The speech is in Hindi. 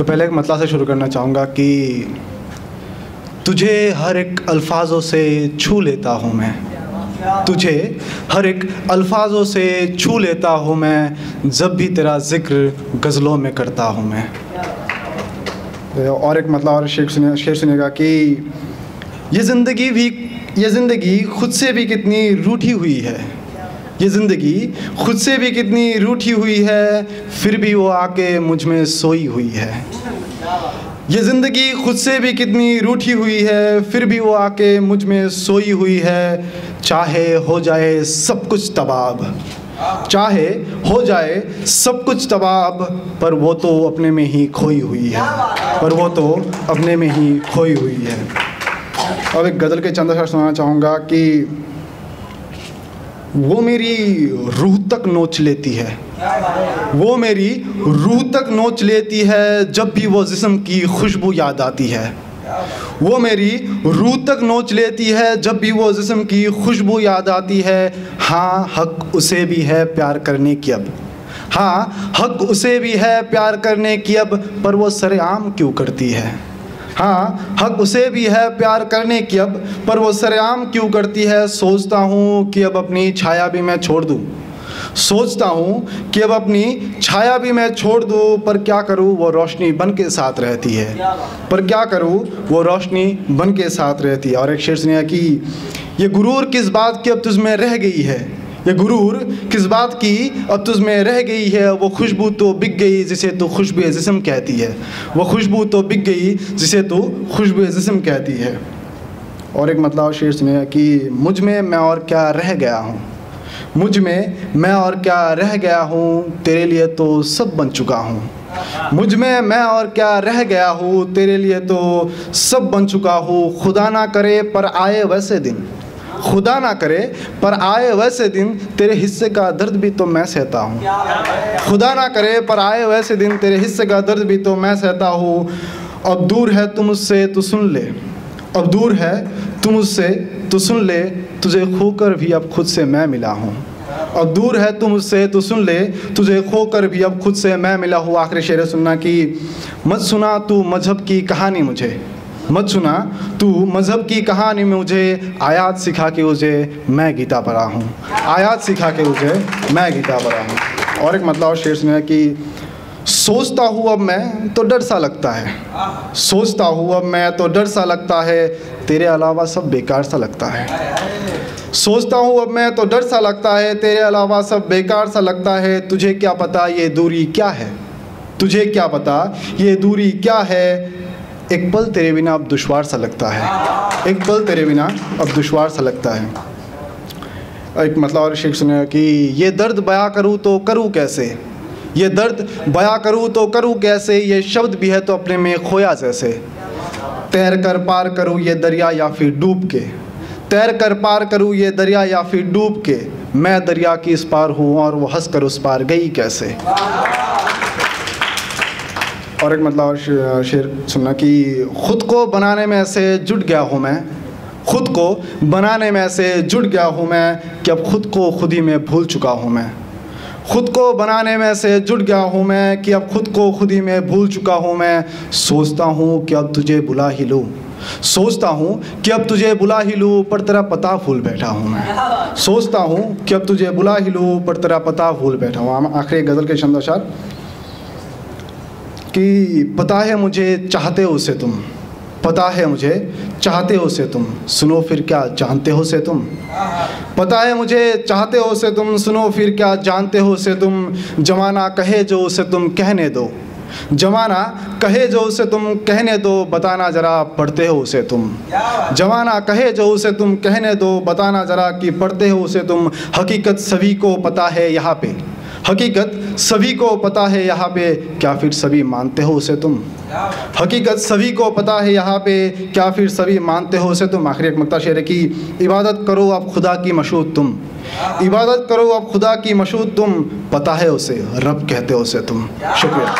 तो पहले एक मतला से शुरू करना चाहूँगा कि तुझे हर एक अल्फाजों से छू लेता हूँ मैं, तुझे हर एक अल्फाजों से छू लेता हूँ मैं, जब भी तेरा जिक्र गज़लों में करता हूँ मैं। और एक मतलब और शेर सुनिएगा कि ये ज़िंदगी खुद से भी कितनी रूठी हुई है, ये ज़िंदगी खुद से भी कितनी रूठी हुई है, फिर भी वो आके मुझ में सोई हुई है। ये ज़िंदगी खुद से भी कितनी रूठी हुई है, फिर भी वो आके मुझ में सोई हुई है। चाहे हो जाए सब कुछ तबाह, चाहे हो जाए सब कुछ तबाह, पर वो तो अपने में ही खोई हुई है, पर वो तो अपने में ही खोई हुई है। और एक गज़ल के चंद अशआर सुनाना चाहूँगा कि वो मेरी रूह तक नोच लेती है, वो मेरी रूह तक नोच लेती है, जब भी वो जिस्म की खुशबू याद आती है। वो मेरी रूह तक नोच लेती है, जब भी वो जिस्म की खुशबू याद आती है। हाँ, हक उसे भी है प्यार करने की अब, हाँ हक उसे भी है प्यार करने की अब, पर वो सरेआम क्यों करती है। हाँ, हक उसे भी है प्यार करने की अब, पर वो सरेआम क्यों करती है। सोचता हूँ कि अब अपनी छाया भी मैं छोड़ दूँ, सोचता हूँ कि अब अपनी छाया भी मैं छोड़ दूँ, पर क्या करूँ वो रोशनी बन के साथ रहती है, पर क्या करूँ वो रोशनी बन के साथ रहती है। और एक शेर सुनिए कि ये गुरूर किस बात की अब तुझ में रह गई है, ये गुरूर किस बात की अब तुझ में रह गई है। वो खुशबू तो बिक गई जिसे तू खुशबू जिस्म कहती है, वो खुशबू तो बिक गई जिसे तू खुशबू जिस्म कहती है। और एक मतलब शेर सुनिए कि मुझ में मैं और क्या रह गया हूँ, मुझ में मैं और क्या रह गया हूँ, तेरे लिए तो सब बन चुका हूँ। मुझ में मैं और क्या रह गया हूँ, तेरे लिए तो सब बन चुका हूँ। खुदा ना करे पर आए वैसे दिन, खुदा ना करे पर आए वैसे दिन, तेरे हिस्से का दर्द भी तो मैं सहता हूँ। खुदा ना करे पर आए वैसे दिन, तेरे हिस्से का दर्द भी तो मैं सहता हूँ। अब दूर है तुम मुझसे तो सुन ले, अब दूर है तुम मुझसे तो सुन ले, तुझे खोकर भी अब खुद से मैं मिला हूँ। अब दूर है तुम मुझसे तो सुन ले, तुझे खोकर भी अब खुद से मैं मिला हूँ। आखिरी शेर सुनना कि मत सुना तू मजहब की कहानी मुझे, मत सुना तू मज़हब की कहानी में मुझे, आयात सिखा के मुझे मैं गीता पढ़ा हूँ, आयात सिखा के मुझे मैं गीता पढ़ा हूँ। और एक मतलब और शेर सुनिए कि सोचता हूँ अब मैं तो डर सा लगता है, सोचता हूँ अब मैं तो डर सा लगता है, तेरे अलावा सब बेकार सा लगता है। सोचता हूँ अब मैं तो डर सा लगता है, तेरे अलावा सब बेकार सा लगता है। तुझे क्या पता ये दूरी क्या है, तुझे क्या पता ये दूरी क्या है, एक पल तेरे बिना अब दुश्वार सा लगता है, एक पल तेरे बिना अब दुश्वार सा लगता है। एक मतलब और शेर सुनिए कि ये दर्द बयां करूँ तो करूँ कैसे, ये दर्द बयां करूँ तो करूँ कैसे, ये शब्द भी है तो अपने में खोया जैसे। तैर कर पार करूँ ये दरिया या फिर डूब के, तैर कर पार करूँ ये दरिया या फिर डूब के, मैं दरिया की इस पार हूँ और वो हंस कर उस पार गई कैसे। और एक मतलब और शेर सुनना कि खुद को बनाने में ऐसे जुट गया हूँ मैं, खुद को बनाने में ऐसे जुट गया हूँ मैं, कि अब खुद को खुद ही में भूल चुका हूँ मैं। खुद को बनाने में ऐसे जुट गया हूँ मैं, कि अब खुद को खुद ही में भूल चुका हूँ मैं। सोचता हूँ कि अब तुझे बुला ही लूँ, सोचता हूँ कि अब तुझे बुला ही लूँ, पर तेरा पता भूल बैठा हूँ मैं। सोचता हूँ कि अब तुझे बुला ही लूँ, पर तेरा पता भूल बैठा हूँ। आखिरी गज़ल के चंद अशआर कि पता है मुझे चाहते हो उसे तुम, पता है मुझे चाहते हो उसे तुम, सुनो फिर क्या जानते हो उसे तुम। पता है मुझे चाहते हो उसे तुम, सुनो फिर क्या जानते हो उसे तुम। जमाना कहे जो उसे तुम कहने दो, जमाना कहे जो उसे तुम कहने दो, बताना ज़रा पढ़ते हो उसे तुम। जमाना कहे जो उसे तुम कहने दो, बताना ज़रा कि पढ़ते हो उसे तुम। हकीकत सभी को पता है यहाँ पे, हकीकत सभी को पता है यहाँ पे, क्या फिर सभी मानते हो उसे तुम। हकीकत सभी को पता है यहाँ पे, क्या फिर सभी मानते हो उसे तुम। आखिरी एक मक्ता शेर है कि इबादत करो अब खुदा की मशहूद तुम, इबादत करो अब खुदा की मशहूद तुम, पता है उसे रब कहते हो उसे तुम। शुक्रिया।